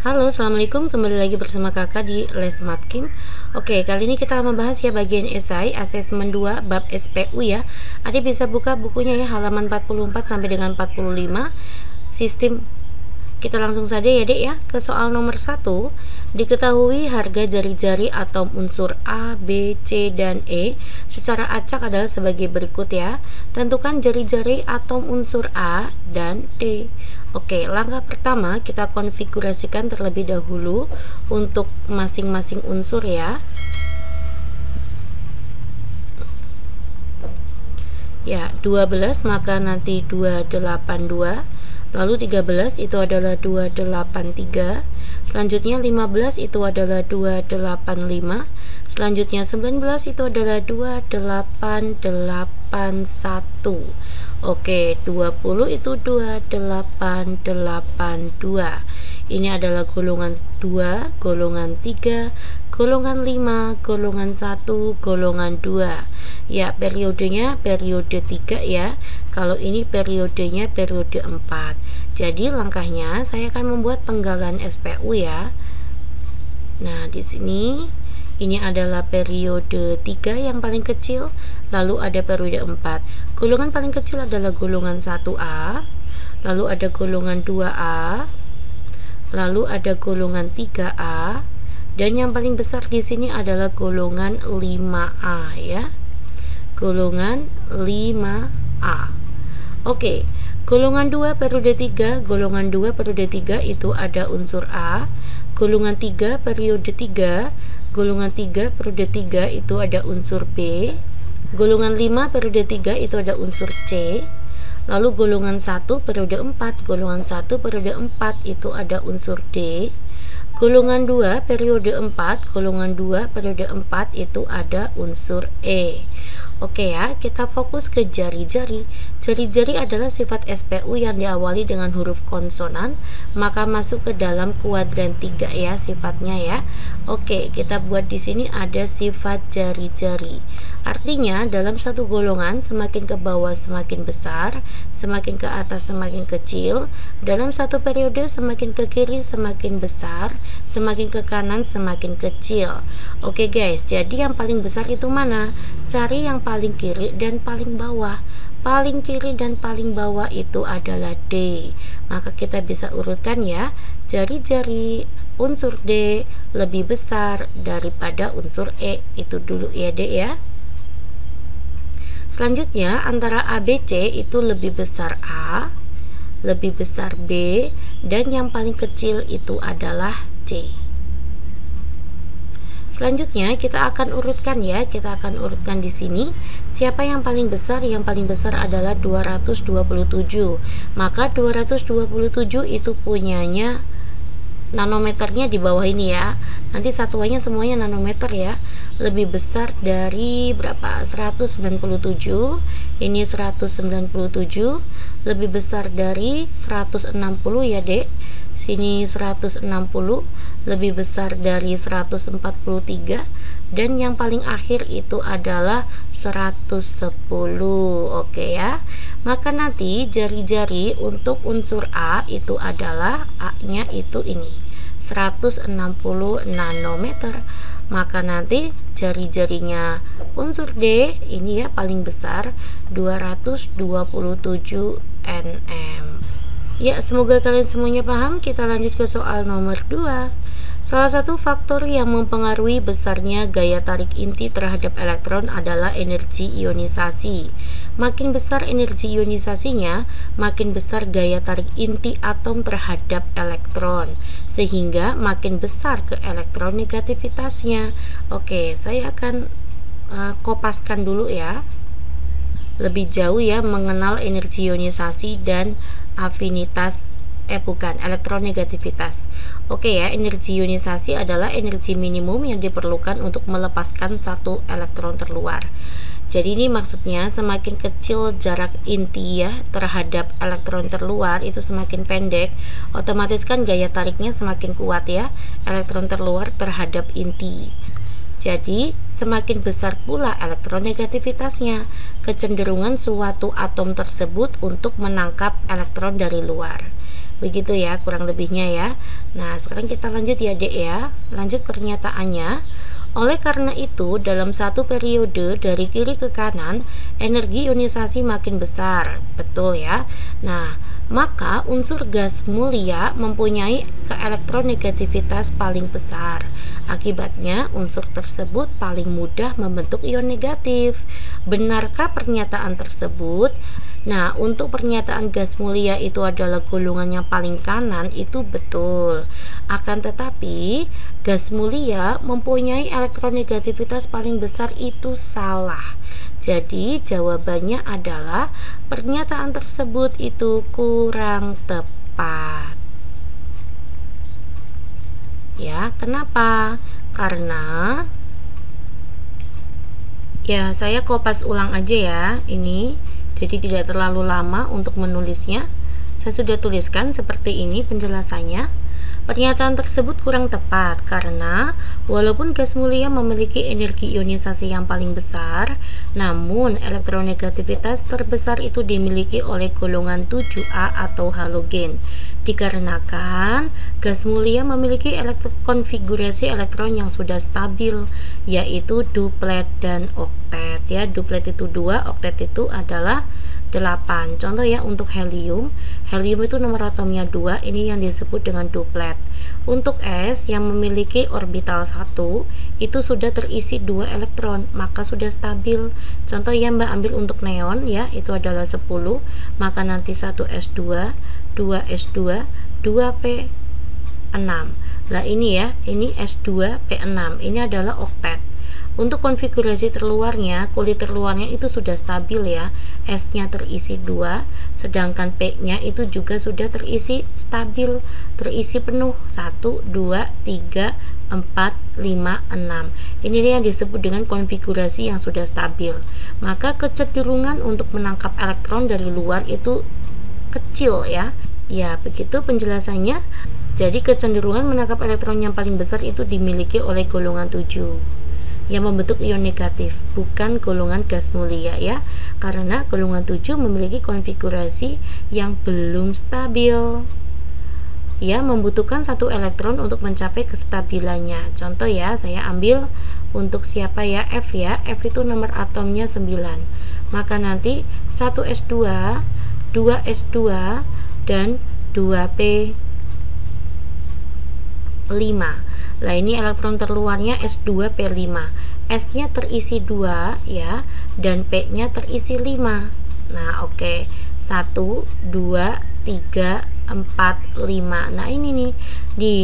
Halo, assalamualaikum. Kembali lagi bersama kakak di Les Matkin. Oke, kali ini kita akan membahas ya bagian esai asesmen 2 bab SPU ya. Adik bisa buka bukunya ya, halaman 44 sampai dengan 45. Sistem. Kita langsung saja ya dek ya ke soal nomor 1. Diketahui harga jari-jari atom unsur A, B, C, dan E secara acak adalah sebagai berikut ya. Tentukan jari-jari atom unsur A dan D. Oke, langkah pertama kita konfigurasikan terlebih dahulu untuk masing-masing unsur ya. Ya, 12 maka nanti 282. Lalu 13 itu adalah 283. Selanjutnya 15 itu adalah 285. Selanjutnya 19 itu adalah 2881. Oke, 20 itu 2882. Ini adalah golongan 2, golongan 3, golongan 5, golongan 1, golongan 2. Ya, periodenya periode 3 ya. Kalau ini periodenya periode 4. Jadi langkahnya saya akan membuat penggalan SPU ya. Nah, di sini ini adalah periode 3 yang paling kecil, lalu ada periode 4. Golongan paling kecil adalah golongan 1A, lalu ada golongan 2A, lalu ada golongan 3A, dan yang paling besar di sini adalah golongan 5A ya. Golongan 5A. Oke, golongan 2 periode 3, golongan 2 periode 3 itu ada unsur A, golongan 3 periode 3, golongan 3 periode 3 itu ada unsur B, golongan 5 periode 3 itu ada unsur C, lalu golongan 1 periode 4, golongan 1 periode 4 itu ada unsur D, golongan 2 periode 4, golongan 2 periode 4 itu ada unsur E. Oke ya, kita fokus ke jari-jari. Jari-jari adalah sifat SPU yang diawali dengan huruf konsonan, maka masuk ke dalam kuadran 3 ya sifatnya ya. Oke, kita buat di sini ada sifat jari-jari. Artinya dalam satu golongan semakin ke bawah semakin besar, semakin ke atas semakin kecil. Dalam satu periode semakin ke kiri semakin besar, semakin ke kanan semakin kecil. Oke guys, jadi yang paling besar itu mana? Cari yang paling kiri dan paling bawah. Paling kiri dan paling bawah itu adalah D. Maka kita bisa urutkan ya. Jari-jari unsur D lebih besar daripada unsur E. Itu dulu ya D ya. Selanjutnya antara A, B, C itu lebih besar A, lebih besar B, dan yang paling kecil itu adalah C. Selanjutnya kita akan urutkan ya, kita akan urutkan di sini. Siapa yang paling besar? Yang paling besar adalah 227. Maka 227 itu punyanya nanometernya di bawah ini ya. Nanti satuannya semuanya nanometer ya. Lebih besar dari berapa? 197. Ini 197. Lebih besar dari 160 ya, Dek. Sini 160. Lebih besar dari 143, dan yang paling akhir itu adalah 110. Oke ya. Maka nanti jari-jari untuk unsur A itu adalah A-nya itu ini 160 nanometer. Maka nanti jari-jarinya unsur D ini ya paling besar 227 nm. Ya, semoga kalian semuanya paham. Kita lanjut ke soal nomor 2. Salah satu faktor yang mempengaruhi besarnya gaya tarik inti terhadap elektron adalah energi ionisasi. Makin besar energi ionisasinya, makin besar gaya tarik inti atom terhadap elektron, sehingga makin besar ke elektron negativitasnya. Oke, saya akan kopaskan dulu ya. Lebih jauh ya mengenal energi ionisasi dan afinitas elektronegativitas. Oke ya, energi ionisasi adalah energi minimum yang diperlukan untuk melepaskan satu elektron terluar. Jadi ini maksudnya semakin kecil jarak inti ya terhadap elektron terluar itu semakin pendek, otomatis kan gaya tariknya semakin kuat ya, elektron terluar terhadap inti. Jadi semakin besar pula elektronegativitasnya, kecenderungan suatu atom tersebut untuk menangkap elektron dari luar. Begitu ya kurang lebihnya ya. Nah, sekarang kita lanjut ya Dek ya. Lanjut pernyataannya. Oleh karena itu, dalam satu periode dari kiri ke kanan, energi ionisasi makin besar. Betul ya. Nah, maka unsur gas mulia mempunyai keelektronegativitas paling besar. Akibatnya, unsur tersebut paling mudah membentuk ion negatif. Benarkah pernyataan tersebut? Nah, untuk pernyataan gas mulia itu adalah golongan yang paling kanan, itu betul. Akan tetapi, gas mulia mempunyai elektronegativitas paling besar, itu salah. Jadi, jawabannya adalah pernyataan tersebut itu kurang tepat. Ya, kenapa? Karena ya saya kopas ulang aja ya ini, jadi tidak terlalu lama untuk menulisnya. Saya sudah tuliskan seperti ini penjelasannya. Pernyataan tersebut kurang tepat karena walaupun gas mulia memiliki energi ionisasi yang paling besar, namun elektronegativitas terbesar itu dimiliki oleh golongan 7A atau halogen. Dikarenakan gas mulia memiliki konfigurasi elektron yang sudah stabil, yaitu duplet dan oktet ya. Duplet itu 2, oktet itu adalah 8. Contoh ya untuk helium. Helium itu nomor atomnya 2, ini yang disebut dengan duplet. Untuk S yang memiliki orbital 1, itu sudah terisi 2 elektron, maka sudah stabil. Contoh yang Mbak ambil untuk neon ya, itu adalah 10, maka nanti 1S2, 2S2, 2P6. Nah ini ya, ini S2P6, ini adalah oktet. Untuk konfigurasi terluarnya, kulit terluarnya itu sudah stabil ya. S-nya terisi 2, sedangkan P-nya itu juga sudah terisi stabil, terisi penuh 1, 2, 3, 4, 5, 6. Ini yang disebut dengan konfigurasi yang sudah stabil. Maka kecenderungan untuk menangkap elektron dari luar itu kecil ya. Ya, begitu penjelasannya. Jadi kecenderungan menangkap elektron yang paling besar itu dimiliki oleh golongan 7 yang membentuk ion negatif, bukan golongan gas mulia ya, karena golongan 7 memiliki konfigurasi yang belum stabil ya, membutuhkan 1 elektron untuk mencapai kestabilannya. Contoh ya, saya ambil untuk siapa ya, F ya, F itu nomor atomnya 9, maka nanti 1S2, 2S2 dan 2P5. Nah ini elektron terluarnya S2P5, S-nya terisi 2 ya, dan P-nya terisi 5. Nah oke, 1, 2, 3, 4, 5. Nah ini nih,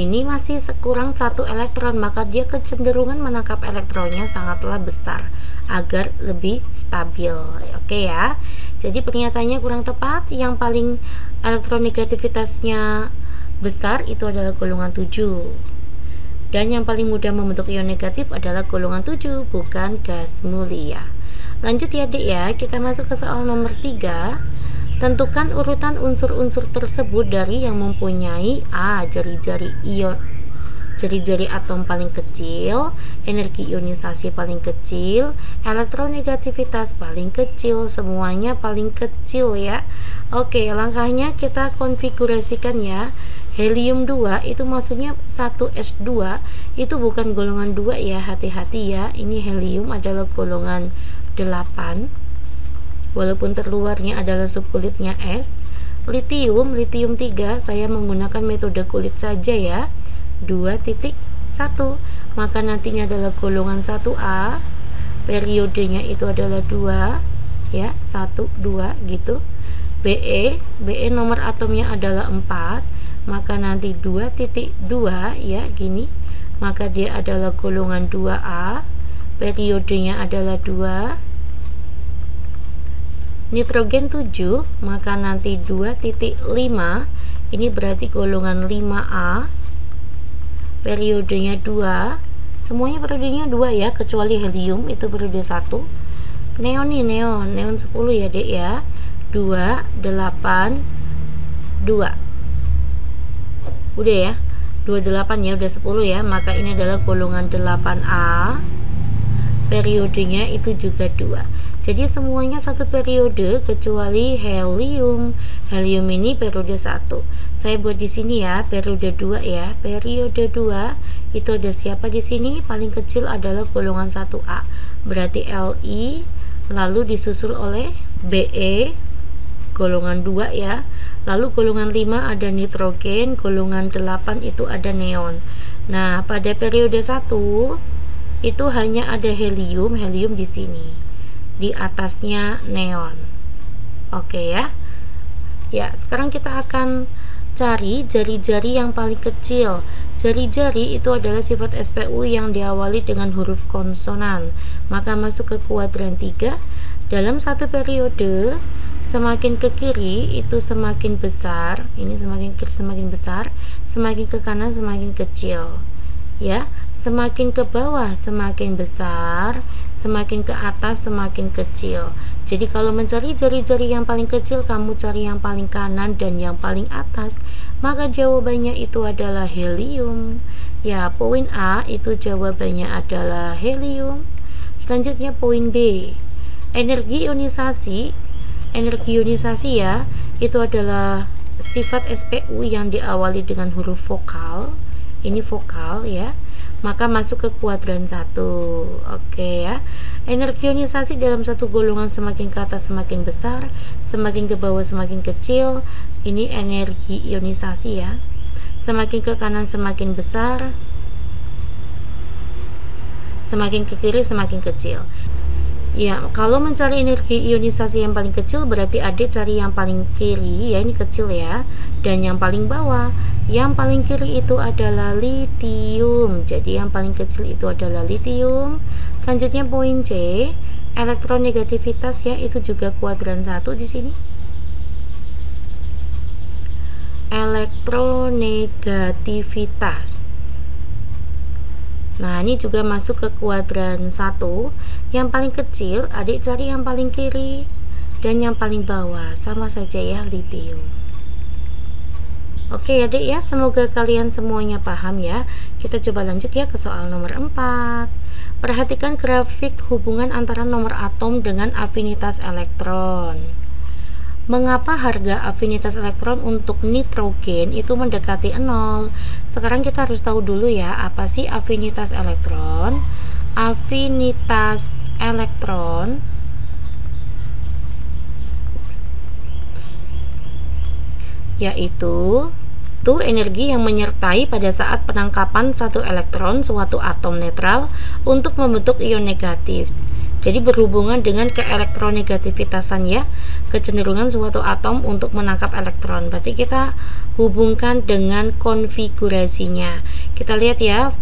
ini masih kurang 1 elektron, maka dia kecenderungan menangkap elektronnya sangatlah besar agar lebih stabil. Oke ya, jadi pernyataannya kurang tepat. Yang paling elektronegativitasnya besar itu adalah golongan 7. Dan yang paling mudah membentuk ion negatif adalah golongan 7, bukan gas mulia. Lanjut ya Dek ya, kita masuk ke soal nomor 3. Tentukan urutan unsur-unsur tersebut dari yang mempunyai A. Jari-jari atom paling kecil, energi ionisasi paling kecil, elektronegativitas paling kecil, semuanya paling kecil ya. Oke, langkahnya kita konfigurasikan ya. Helium 2 itu maksudnya 1S2 itu bukan golongan 2 ya, hati-hati ya. Ini helium adalah golongan 8 walaupun terluarnya adalah subkulitnya S. Lithium 3 saya menggunakan metode kulit saja ya, 2.1, maka nantinya adalah golongan 1A, periodenya itu adalah 2 ya, 1, 2 gitu. BE nomor atomnya adalah 4, maka nanti 2.2 ya gini, maka dia adalah golongan 2A, periodenya adalah 2. Nitrogen 7, maka nanti 2.5, ini berarti golongan 5A, periodenya 2. Semuanya periodenya 2 ya, kecuali helium itu periode 1. Neon 10 ya Dek ya, 2, 8, 2. Udah ya, 28 ya, udah 10 ya, maka ini adalah golongan 8A, periodenya itu juga 2. Jadi semuanya satu periode kecuali helium. Helium ini periode 1. Saya buat di sini ya, periode 2 ya. Periode 2 itu ada siapa di sini? Paling kecil adalah golongan 1A. Berarti Li, lalu disusul oleh Be, golongan 2 ya. Lalu golongan 5 ada nitrogen, golongan 8 itu ada neon. Nah, pada periode 1 itu hanya ada helium di sini. Di atasnya neon. Oke ya. Ya, sekarang kita akan cari jari-jari yang paling kecil. Jari-jari itu adalah sifat SPU yang diawali dengan huruf konsonan. Maka masuk ke kuadran 3. Dalam satu periode, semakin ke kiri itu semakin besar. Ini semakin kiri semakin besar, semakin ke kanan semakin kecil. Ya, semakin ke bawah semakin besar, semakin ke atas semakin kecil. Jadi kalau mencari jari-jari yang paling kecil, kamu cari yang paling kanan dan yang paling atas. Maka jawabannya itu adalah helium. Ya, poin A itu jawabannya adalah helium. Selanjutnya poin B. Energi ionisasi ya, itu adalah sifat SPU yang diawali dengan huruf vokal. Ini vokal ya. Maka masuk ke kuadran 1. Oke ya. Energi ionisasi dalam satu golongan semakin ke atas semakin besar, semakin ke bawah semakin kecil. Ini energi ionisasi ya. Semakin ke kanan semakin besar, semakin ke kiri semakin kecil. Ya, kalau mencari energi ionisasi yang paling kecil berarti adik cari yang paling kiri ya, ini kecil ya, dan yang paling bawah. Yang paling kiri itu adalah litium. Jadi yang paling kecil itu adalah litium. Selanjutnya poin C, elektronegativitas ya, itu juga kuadran 1 di sini. Elektronegativitas. Nah, ini juga masuk ke kuadran 1. Yang paling kecil, adik cari yang paling kiri, dan yang paling bawah sama saja ya, litium. Oke ya adik ya, semoga kalian semuanya paham ya. Kita coba lanjut ya ke soal nomor 4. Perhatikan grafik hubungan antara nomor atom dengan afinitas elektron. Mengapa harga afinitas elektron untuk nitrogen itu mendekati 0? Sekarang kita harus tahu dulu ya, apa sih afinitas elektron? Afinitas elektron yaitu energi yang menyertai pada saat penangkapan satu elektron suatu atom netral untuk membentuk ion negatif. Jadi berhubungan dengan keelektronegativitasan ya, kecenderungan suatu atom untuk menangkap elektron. Berarti kita hubungkan dengan konfigurasinya. Kita lihat ya,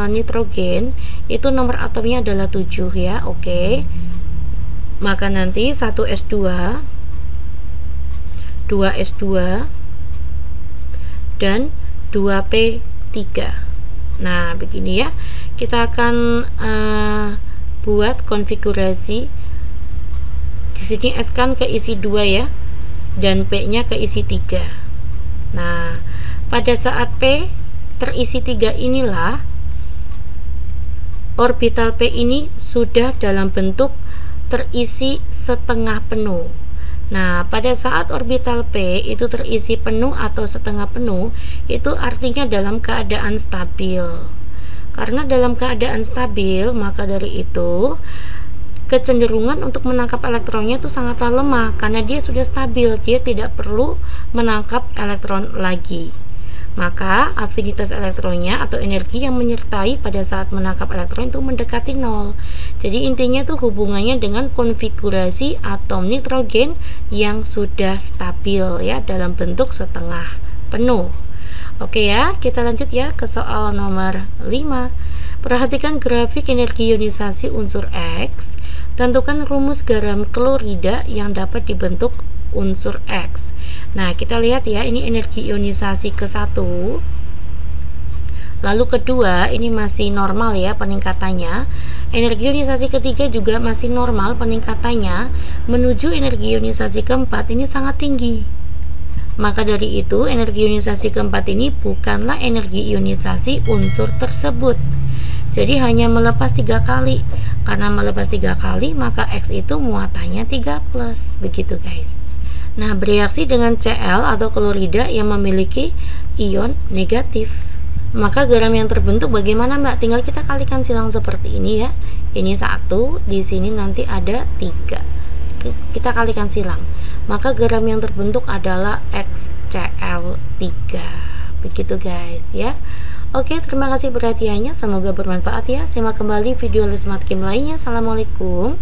nitrogen itu nomor atomnya adalah 7 ya, oke. Maka nanti 1s2, 2s2 dan 2p3. Nah, begini ya. Kita akan buat konfigurasi. Di sini S kan keisi 2 ya, dan P-nya keisi 3. Nah, pada saat P terisi 3 inilah orbital P ini sudah dalam bentuk terisi setengah penuh. Nah, pada saat orbital P itu terisi penuh atau setengah penuh, itu artinya dalam keadaan stabil. Karena dalam keadaan stabil, maka dari itu kecenderungan untuk menangkap elektronnya itu sangatlah lemah, karena dia sudah stabil, dia tidak perlu menangkap elektron lagi. Maka afinitas elektronnya atau energi yang menyertai pada saat menangkap elektron itu mendekati 0. Jadi intinya tuh hubungannya dengan konfigurasi atom nitrogen yang sudah stabil ya, dalam bentuk setengah penuh. Oke ya, kita lanjut ya ke soal nomor 5. Perhatikan grafik energi ionisasi unsur X. Tentukan rumus garam klorida yang dapat dibentuk unsur X. Nah, kita lihat ya, ini energi ionisasi ke-1. Lalu kedua, ini masih normal ya peningkatannya. Energi ionisasi ketiga juga masih normal peningkatannya. Menuju energi ionisasi keempat ini sangat tinggi. Maka dari itu, energi ionisasi keempat ini bukanlah energi ionisasi unsur tersebut. Jadi hanya melepas 3 kali. Karena melepas 3 kali, maka X itu muatannya 3+. Begitu guys. Nah, bereaksi dengan Cl atau klorida yang memiliki ion negatif. Maka garam yang terbentuk bagaimana, Mbak? Tinggal kita kalikan silang seperti ini ya. Ini 1, di sini nanti ada 3. Kita kalikan silang. Maka garam yang terbentuk adalah XCl3. Begitu guys ya. Oke, terima kasih perhatiannya. Semoga bermanfaat ya. Simak kembali video Lesmatkim lainnya. Assalamualaikum.